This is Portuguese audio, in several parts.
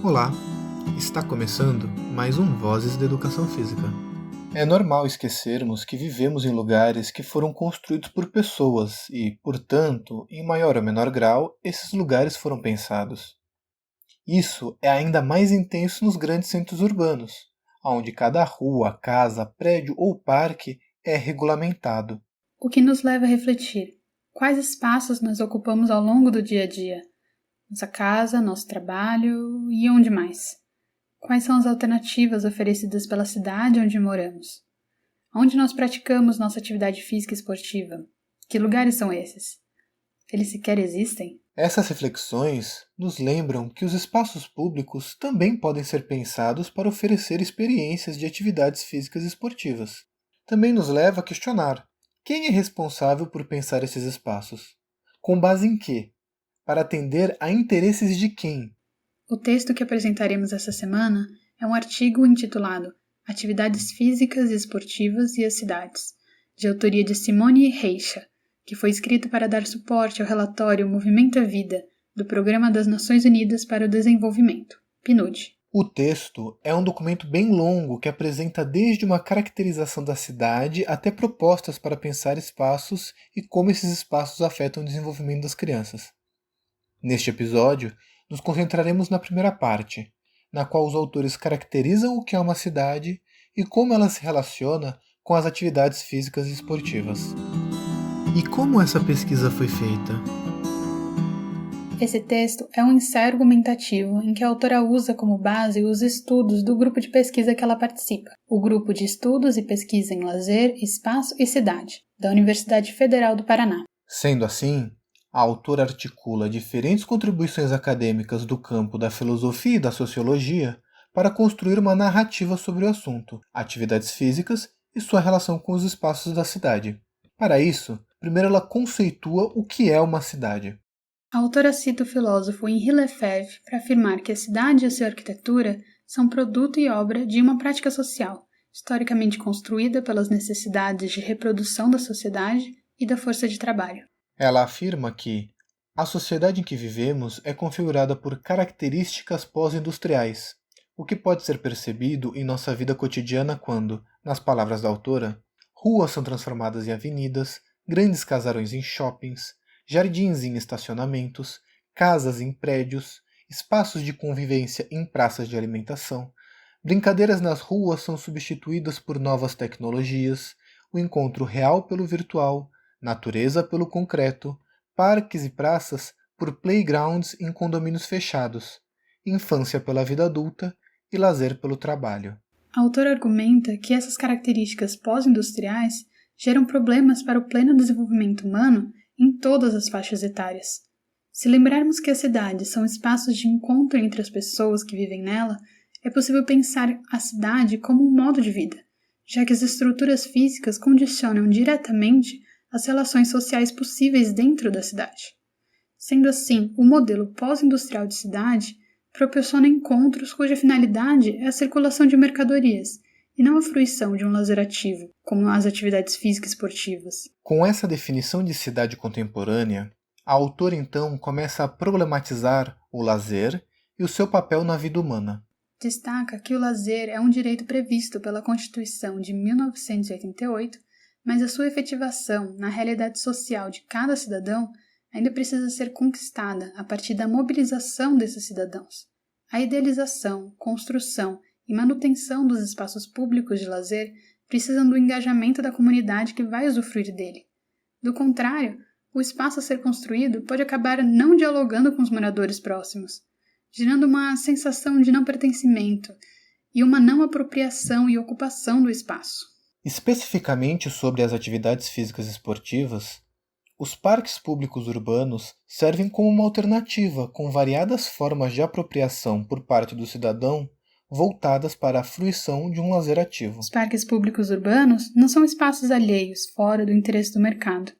Olá, está começando mais um Vozes da Educação Física. É normal esquecermos que vivemos em lugares que foram construídos por pessoas e, portanto, em maior ou menor grau, esses lugares foram pensados. Isso é ainda mais intenso nos grandes centros urbanos, onde cada rua, casa, prédio ou parque é regulamentado. O que nos leva a refletir: quais espaços nós ocupamos ao longo do dia a dia? Nossa casa, nosso trabalho e onde mais? Quais são as alternativas oferecidas pela cidade onde moramos? Onde nós praticamos nossa atividade física e esportiva? Que lugares são esses? Eles sequer existem? Essas reflexões nos lembram que os espaços públicos também podem ser pensados para oferecer experiências de atividades físicas e esportivas. Também nos leva a questionar: quem é responsável por pensar esses espaços? Com base em quê? Para atender a interesses de quem? O texto que apresentaremos essa semana é um artigo intitulado Atividades Físicas e Esportivas e as Cidades, de autoria de Simone Reixa, que foi escrito para dar suporte ao relatório Movimento à Vida, do Programa das Nações Unidas para o Desenvolvimento, PNUD. O texto é um documento bem longo que apresenta desde uma caracterização da cidade até propostas para pensar espaços e como esses espaços afetam o desenvolvimento das crianças. Neste episódio, nos concentraremos na primeira parte, na qual os autores caracterizam o que é uma cidade e como ela se relaciona com as atividades físicas e esportivas. E como essa pesquisa foi feita? Esse texto é um ensaio argumentativo em que a autora usa como base os estudos do grupo de pesquisa que ela participa, o Grupo de Estudos e Pesquisa em Lazer, Espaço e Cidade, da Universidade Federal do Paraná. Sendo assim, a autora articula diferentes contribuições acadêmicas do campo da filosofia e da sociologia para construir uma narrativa sobre o assunto, atividades físicas e sua relação com os espaços da cidade. Para isso, primeiro ela conceitua o que é uma cidade. A autora cita o filósofo Henri Lefebvre para afirmar que a cidade e a sua arquitetura são produto e obra de uma prática social, historicamente construída pelas necessidades de reprodução da sociedade e da força de trabalho. Ela afirma que a sociedade em que vivemos é configurada por características pós-industriais, o que pode ser percebido em nossa vida cotidiana quando, nas palavras da autora, ruas são transformadas em avenidas, grandes casarões em shoppings, jardins em estacionamentos, casas em prédios, espaços de convivência em praças de alimentação, brincadeiras nas ruas são substituídas por novas tecnologias, o encontro real pelo virtual, natureza pelo concreto, parques e praças por playgrounds em condomínios fechados, infância pela vida adulta e lazer pelo trabalho. A autora argumenta que essas características pós-industriais geram problemas para o pleno desenvolvimento humano em todas as faixas etárias. Se lembrarmos que as cidades são espaços de encontro entre as pessoas que vivem nela, é possível pensar a cidade como um modo de vida, já que as estruturas físicas condicionam diretamente as relações sociais possíveis dentro da cidade. Sendo assim, o modelo pós-industrial de cidade proporciona encontros cuja finalidade é a circulação de mercadorias, e não a fruição de um lazer ativo, como as atividades físicas e esportivas. Com essa definição de cidade contemporânea, a autora então começa a problematizar o lazer e o seu papel na vida humana. Destaca que o lazer é um direito previsto pela Constituição de 1988, mas a sua efetivação na realidade social de cada cidadão ainda precisa ser conquistada a partir da mobilização desses cidadãos. A idealização, construção e manutenção dos espaços públicos de lazer precisam do engajamento da comunidade que vai usufruir dele. Do contrário, o espaço a ser construído pode acabar não dialogando com os moradores próximos, gerando uma sensação de não pertencimento e uma não apropriação e ocupação do espaço. Especificamente sobre as atividades físicas e esportivas, os parques públicos urbanos servem como uma alternativa com variadas formas de apropriação por parte do cidadão voltadas para a fruição de um lazer ativo. Os parques públicos urbanos não são espaços alheios, fora do interesse do mercado.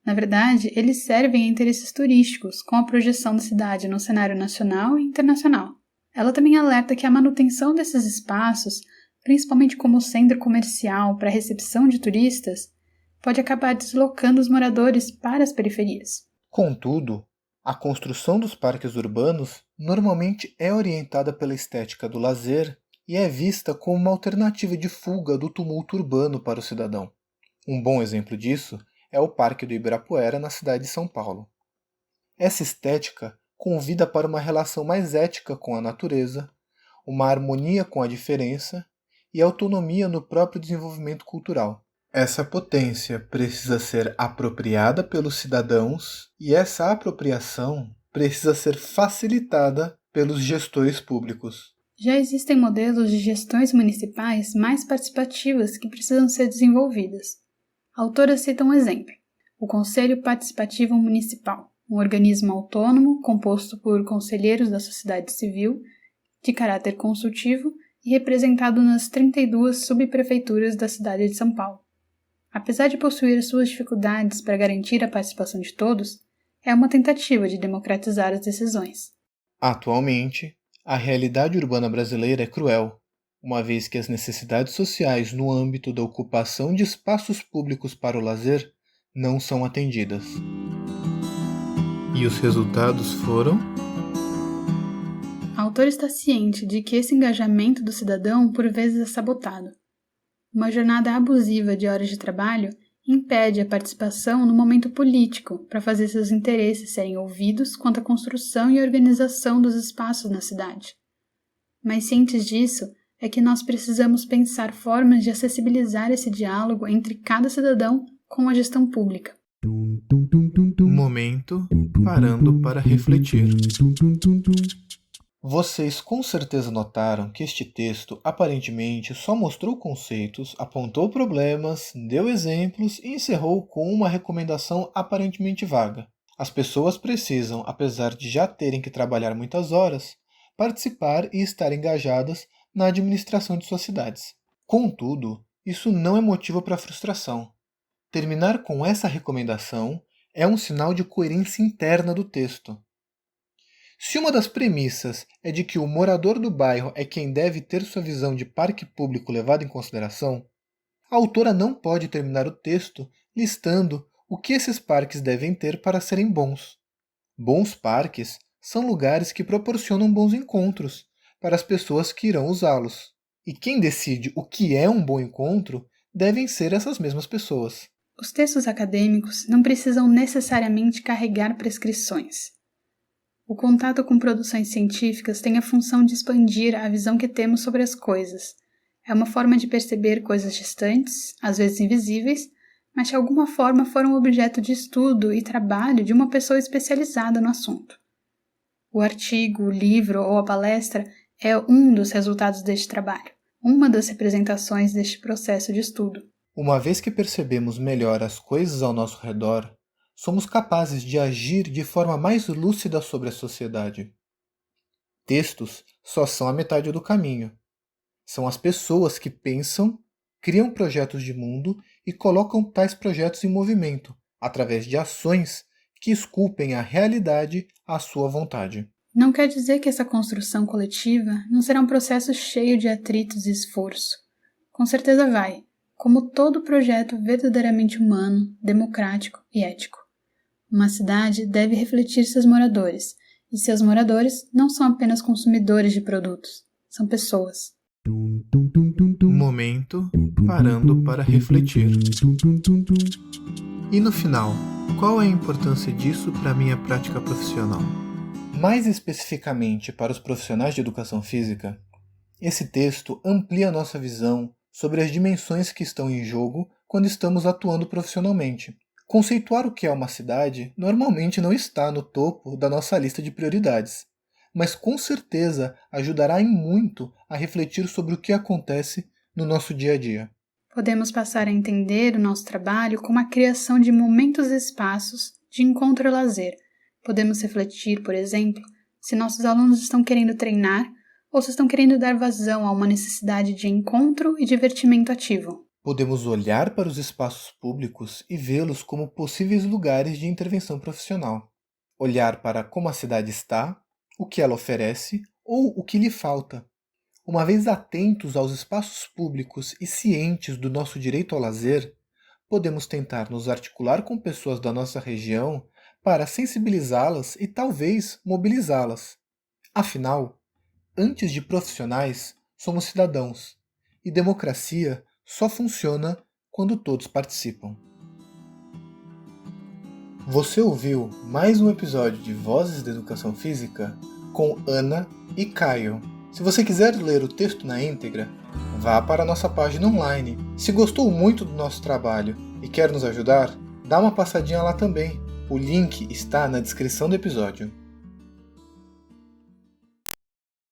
Na verdade, eles servem a interesses turísticos, com a projeção da cidade no cenário nacional e internacional. Ela também alerta que a manutenção desses espaços, principalmente como centro comercial para a recepção de turistas, pode acabar deslocando os moradores para as periferias. Contudo, A construção dos parques urbanos normalmente é orientada pela estética do lazer e é vista como uma alternativa de fuga do tumulto urbano para o cidadão. Um bom exemplo disso é o Parque do Ibirapuera, na cidade de São Paulo. Essa estética convida para uma relação mais ética com a natureza, uma harmonia com a diferença e autonomia no próprio desenvolvimento cultural. Essa potência precisa ser apropriada pelos cidadãos e essa apropriação precisa ser facilitada pelos gestores públicos. Já existem modelos de gestões municipais mais participativas que precisam ser desenvolvidas. A autora cita um exemplo: o Conselho Participativo Municipal, um organismo autônomo composto por conselheiros da sociedade civil, de caráter consultivo e representado nas 32 subprefeituras da cidade de São Paulo. Apesar de possuir suas dificuldades para garantir a participação de todos, é uma tentativa de democratizar as decisões. Atualmente, a realidade urbana brasileira é cruel, uma vez que as necessidades sociais no âmbito da ocupação de espaços públicos para o lazer não são atendidas. E os resultados foram? A autora está ciente de que esse engajamento do cidadão por vezes é sabotado. Uma jornada abusiva de horas de trabalho impede a participação no momento político para fazer seus interesses serem ouvidos quanto à construção e organização dos espaços na cidade. Mas cientes disso, é que nós precisamos pensar formas de acessibilizar esse diálogo entre cada cidadão com a gestão pública. Momento parando para refletir. Vocês com certeza notaram que este texto aparentemente só mostrou conceitos, apontou problemas, deu exemplos e encerrou com uma recomendação aparentemente vaga. As pessoas precisam, apesar de já terem que trabalhar muitas horas, participar e estar engajadas na administração de suas cidades. Contudo, isso não é motivo para frustração. Terminar com essa recomendação é um sinal de coerência interna do texto. Se uma das premissas é de que o morador do bairro é quem deve ter sua visão de parque público levada em consideração, a autora não pode terminar o texto listando o que esses parques devem ter para serem bons. Bons parques são lugares que proporcionam bons encontros para as pessoas que irão usá-los. E quem decide o que é um bom encontro devem ser essas mesmas pessoas. Os textos acadêmicos não precisam necessariamente carregar prescrições. O contato com produções científicas tem a função de expandir a visão que temos sobre as coisas. É uma forma de perceber coisas distantes, às vezes invisíveis, mas de alguma forma foram objeto de estudo e trabalho de uma pessoa especializada no assunto. O artigo, o livro ou a palestra é um dos resultados deste trabalho, uma das representações deste processo de estudo. Uma vez que percebemos melhor as coisas ao nosso redor, somos capazes de agir de forma mais lúcida sobre a sociedade. Textos só são a metade do caminho. São as pessoas que pensam, criam projetos de mundo e colocam tais projetos em movimento, através de ações que esculpem a realidade à sua vontade. Não quer dizer que essa construção coletiva não será um processo cheio de atritos e esforço. Com certeza vai, como todo projeto verdadeiramente humano, democrático e ético. Uma cidade deve refletir seus moradores, e seus moradores não são apenas consumidores de produtos, são pessoas. Momento parando para refletir. E no final, qual é a importância disso para a minha prática profissional? Mais especificamente para os profissionais de educação física, esse texto amplia nossa visão sobre as dimensões que estão em jogo quando estamos atuando profissionalmente. Conceituar o que é uma cidade normalmente não está no topo da nossa lista de prioridades, mas com certeza ajudará em muito a refletir sobre o que acontece no nosso dia a dia. Podemos passar a entender o nosso trabalho como a criação de momentos e espaços de encontro e lazer. Podemos refletir, por exemplo, se nossos alunos estão querendo treinar ou se estão querendo dar vazão a uma necessidade de encontro e divertimento ativo. Podemos olhar para os espaços públicos e vê-los como possíveis lugares de intervenção profissional. Olhar para como a cidade está, o que ela oferece ou o que lhe falta. Uma vez atentos aos espaços públicos e cientes do nosso direito ao lazer, podemos tentar nos articular com pessoas da nossa região para sensibilizá-las e talvez mobilizá-las. Afinal, antes de profissionais, somos cidadãos, e democracia só funciona quando todos participam. Você ouviu mais um episódio de Vozes da Educação Física com Ana e Caio. Se você quiser ler o texto na íntegra, vá para a nossa página online. Se gostou muito do nosso trabalho e quer nos ajudar, dá uma passadinha lá também. O link está na descrição do episódio.